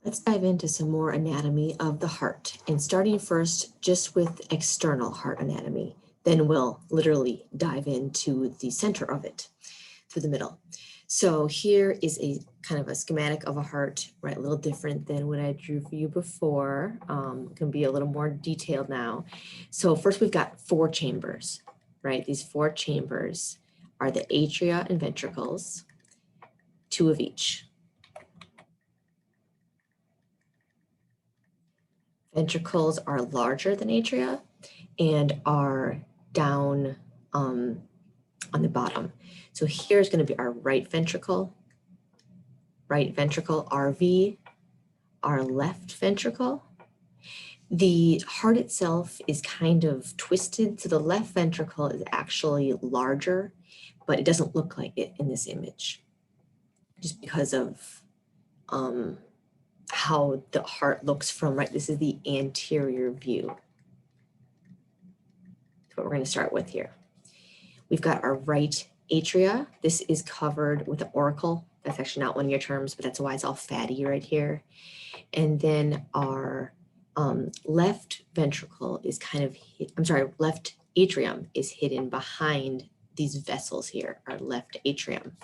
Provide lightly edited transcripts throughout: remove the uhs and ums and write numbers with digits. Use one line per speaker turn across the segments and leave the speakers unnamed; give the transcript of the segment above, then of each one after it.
Let's dive into some more anatomy of the heart, and starting first just with external heart anatomy. Then we'll literally dive into the center of it, through the middle. So here is a kind of a schematic of a heart, right? A little different than what I drew for you before. It can be a little more detailed now. So first we've got 4 chambers, right? These 4 chambers are the atria and ventricles, 2 of each. Ventricles are larger than atria and are down on the bottom. So here's going to be our right ventricle RV, our left ventricle. The heart itself is kind of twisted, so the left ventricle is actually larger, but it doesn't look like it in this image, just because of how the heart looks from, right, this is the anterior view. That's what we're going to start with here. We've got our right atria. This is covered with an auricle. That's actually not one of your terms, but that's why it's all fatty right here. And then our left ventricle is kind of, left atrium is hidden behind these vessels here, our left atrium.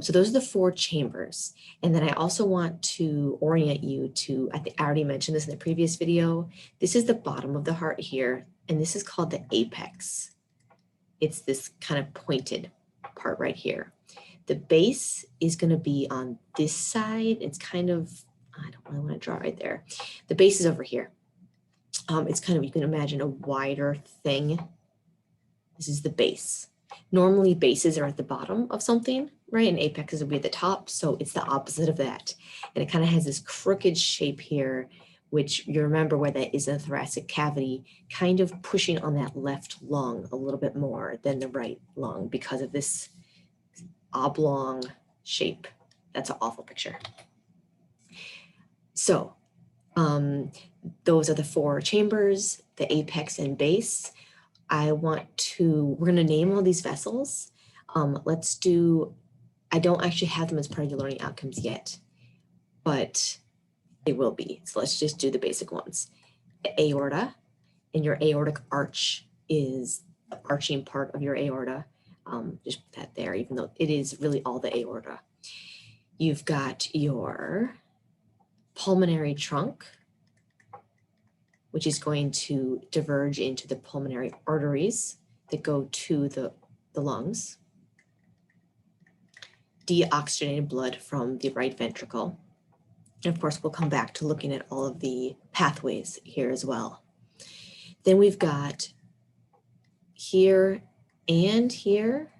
So those are the 4 chambers. And then I also want to orient you to, I think I already mentioned this in the previous video. This is the bottom of the heart here, and this is called the apex. It's this kind of pointed part right here. The base is going to be on this side. It's kind of, I don't really want to draw right there. The base is over here. It's kind of, you can imagine a wider thing. This is the base. Normally bases are at the bottom of something, right? And apexes will be at the top. So it's the opposite of that. And it kind of has this crooked shape here, which you remember where that is in the thoracic cavity, kind of pushing on that left lung a little bit more than the right lung because of this oblong shape. That's an awful picture. So those are the 4 chambers, the apex and base. we're going to name all these vessels. I don't actually have them as part of your learning outcomes yet, but they will be. So let's just do the basic ones. The aorta, and your aortic arch is the arching part of your aorta. Just put that there, even though it is really all the aorta. You've got your pulmonary trunk, which is going to diverge into the pulmonary arteries that go to the lungs. Deoxygenated blood from the right ventricle. And of course, we'll come back to looking at all of the pathways here as well. Then we've got here and here.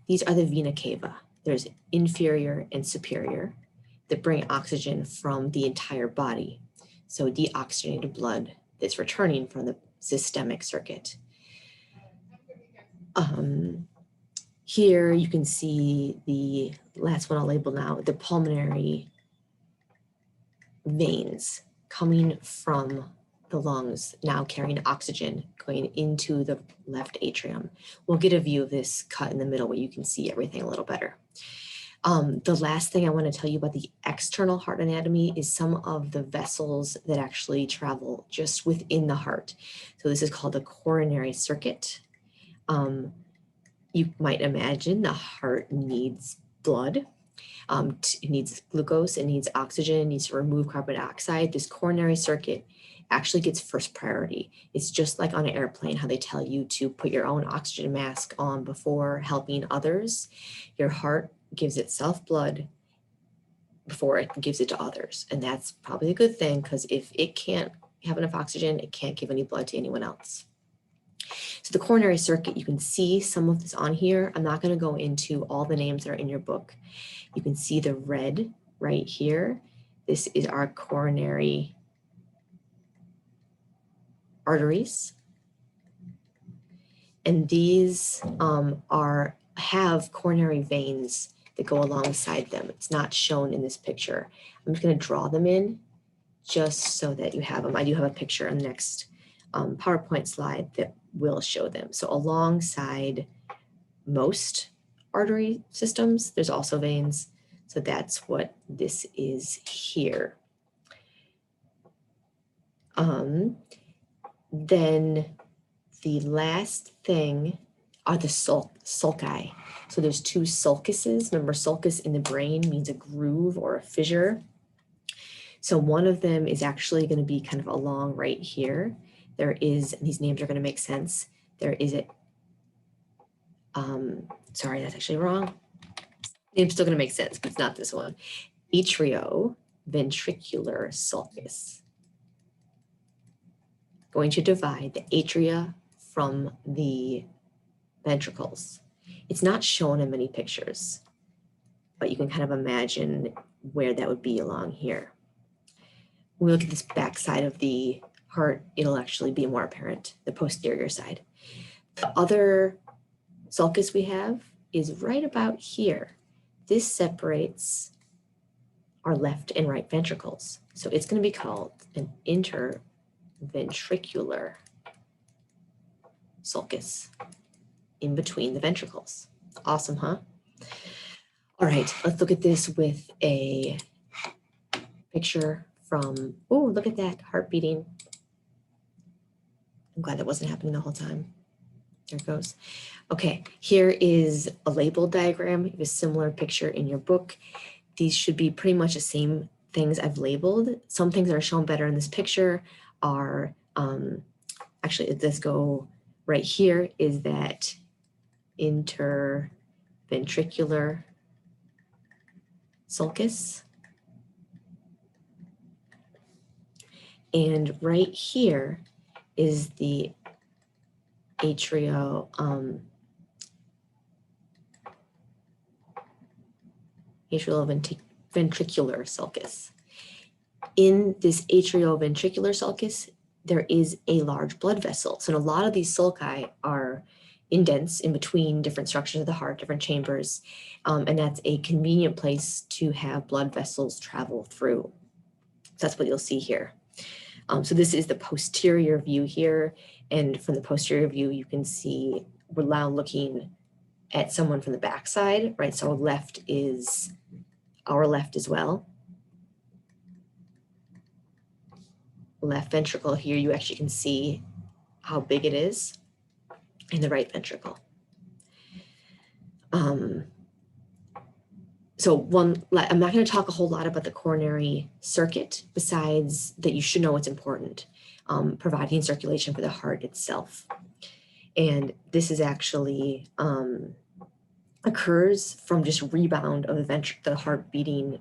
These are the vena cava. There's inferior and superior that bring oxygen from the entire body. So deoxygenated blood that's returning from the systemic circuit. Here you can see the last one I'll label now, the pulmonary veins coming from the lungs, now carrying oxygen going into the left atrium. We'll get a view of this cut in the middle where you can see everything a little better. The last thing I want to tell you about the external heart anatomy is some of the vessels that actually travel just within the heart. So this is called the coronary circuit. You might imagine the heart needs blood. It needs glucose, it needs oxygen, it needs to remove carbon dioxide. This coronary circuit actually gets first priority. It's just like on an airplane, how they tell you to put your own oxygen mask on before helping others. Your heart gives itself blood before it gives it to others. And that's probably a good thing, because if it can't have enough oxygen, it can't give any blood to anyone else. So the coronary circuit, you can see some of this on here. I'm not going to go into all the names that are in your book. You can see the red right here. This is our coronary arteries. And these have coronary veins that go alongside them. It's not shown in this picture. I'm just going to draw them in just so that you have them. I do have a picture on the next PowerPoint slide that will show them. So alongside most artery systems, there's also veins. So that's what this is here. Then the last thing are the sulci. So there's two sulcuses. Remember, sulcus in the brain means a groove or a fissure. So one of them is actually going to be kind of along right here. There is, and these names are going to make sense. There is a, sorry, that's actually wrong. Name's still going to make sense, but it's not this one. Atrioventricular sulcus. Going to divide the atria from the ventricles. It's not shown in many pictures, but you can kind of imagine where that would be along here. When we look at this back side of the heart, it'll actually be more apparent, the posterior side. The other sulcus we have is right about here. This separates our left and right ventricles. So it's going to be called an interventricular sulcus in between the ventricles. Awesome, huh? All right, let's look at this with a picture from, oh, look at that, heart beating. I'm glad that wasn't happening the whole time. There it goes. Okay, here is a labeled diagram. You have a similar picture in your book. These should be pretty much the same things I've labeled. Some things that are shown better in this picture are, actually, let's go right here, is that interventricular sulcus. And right here is the atrioventricular sulcus. In this atrioventricular sulcus, there is a large blood vessel. So a lot of these sulci are indents in between different structures of the heart, different chambers, and that's a convenient place to have blood vessels travel through. So that's what you'll see here. So this is the posterior view here, and from the posterior view, you can see we're now looking at someone from the backside, right? So left is our left as well. Left ventricle here, you actually can see how big it is, and the right ventricle. So I'm not going to talk a whole lot about the coronary circuit, besides that you should know what's important, providing circulation for the heart itself. And this is actually occurs from just rebound of the heart beating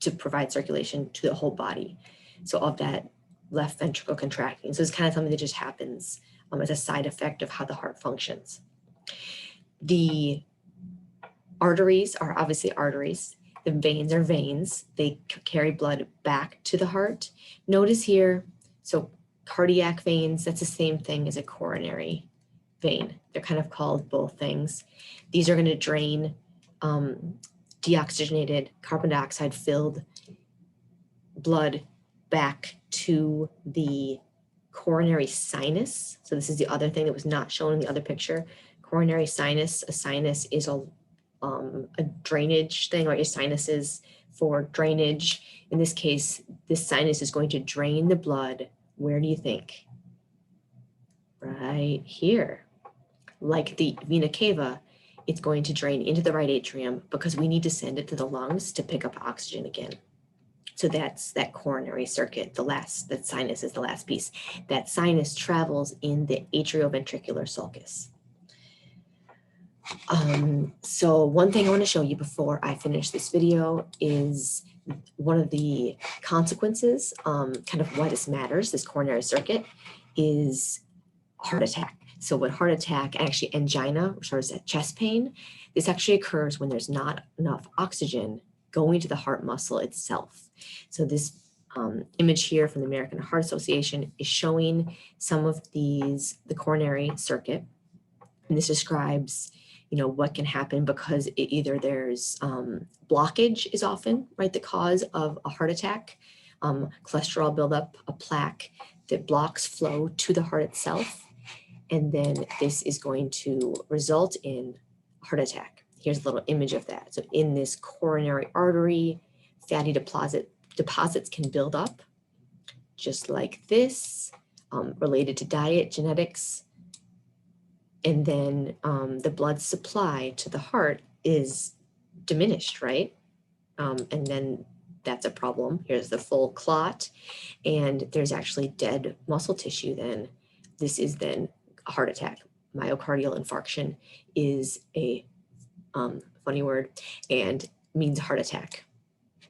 to provide circulation to the whole body. So of that left ventricle contracting. So it's kind of something that just happens as a side effect of how the heart functions. The arteries are obviously arteries. The veins are veins. They carry blood back to the heart. Notice here, so cardiac veins, that's the same thing as a coronary vein. They're kind of called both things. These are going to drain deoxygenated, carbon dioxide filled blood back to the coronary sinus. So this is the other thing that was not shown in the other picture. Coronary sinus, a sinus is a drainage thing, or your sinuses for drainage. In this case, this sinus is going to drain the blood. Where do you think? Right here. Like the vena cava, it's going to drain into the right atrium because we need to send it to the lungs to pick up oxygen again. So that's that coronary circuit, that sinus is the last piece. That sinus travels in the atrioventricular sulcus. So one thing I want to show you before I finish this video is one of the consequences, kind of why this matters, this coronary circuit, is heart attack. So what heart attack, actually angina, which is chest pain, this actually occurs when there's not enough oxygen going to the heart muscle itself. So this image here from the American Heart Association is showing some of the coronary circuit. And this describes, what can happen because either there's blockage is often, right, the cause of a heart attack, cholesterol buildup, a plaque that blocks flow to the heart itself. And then this is going to result in heart attack. here's a little image of that. So in this coronary artery, fatty deposits can build up just like this, related to diet, genetics. And then the blood supply to the heart is diminished, right? And then that's a problem. Here's the full clot, and there's actually dead muscle tissue then. This is then a heart attack. Myocardial infarction is a funny word and means heart attack.